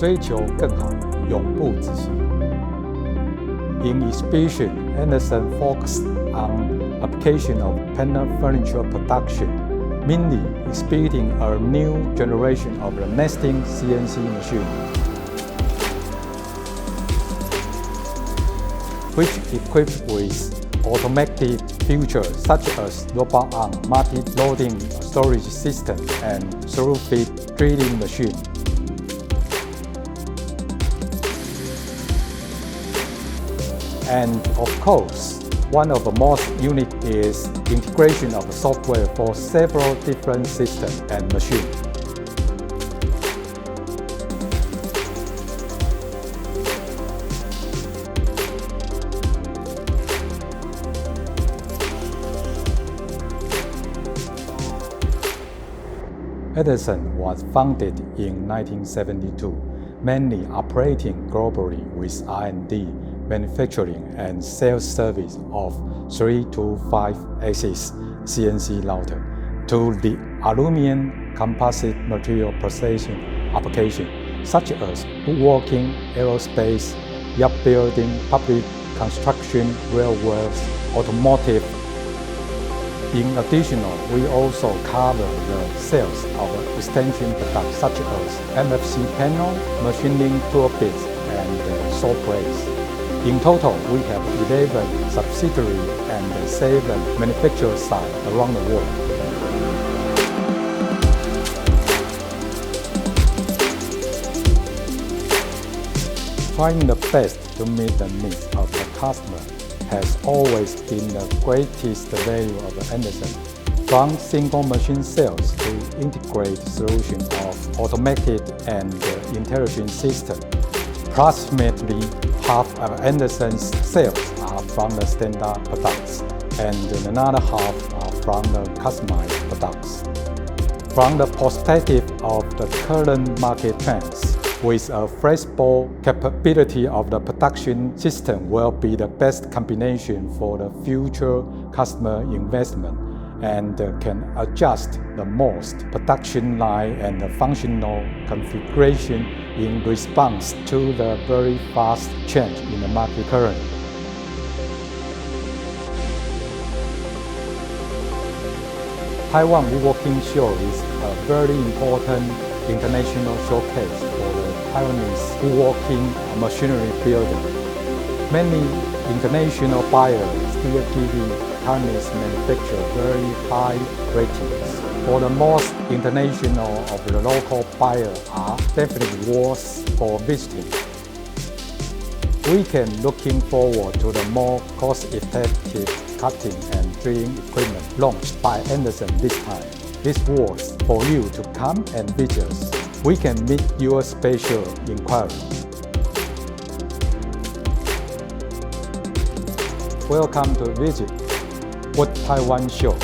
追求更好，永不止息。In exhibition, Anderson focused on application of panel furniture production, mainly exhibiting a new generation of the nesting CNC machine, which equipped with automated features such as robot arm, multi-loading storage system, and through-feed drilling machine. And of course, one of the most unique is integration of software for several different systems and machines. Anderson was founded in 1972, mainly operating globally with R&D, manufacturing and sales service of 3 to 5 axis CNC router to the aluminum composite material processing application such as woodworking, aerospace, yacht building, public construction, railways, automotive. In addition, we also cover the sales of extension products such as MFC panel, machining tool bits, and saw blades. In total, we have 11 subsidiaries and 7 manufacturing sites around the world. Trying the best to meet the needs of the customer has always been the greatest value of Anderson. From single machine sales to integrated solution of automated and intelligent system, approximately half of Anderson's sales are from the standard products, and another half are from the customized products. From the perspective of the current market trends, with a flexible capability of the production system will be the best combination for the future customer investment and can adjust the most production line and the functional configuration in response to the very fast change in the market currently. Taiwan Woodworking Show is a very important international showcase for the Taiwanese woodworking machinery building. Many international buyers still giving Taiwanese manufacturers very high ratings. For the most international of the local buyers are definitely worth for visiting. We can looking forward to the more cost-effective cutting and drilling equipment launched by Anderson this time. This was for you to come and visit us. We can meet your special inquiry. Welcome to visit Wood Taiwan Show.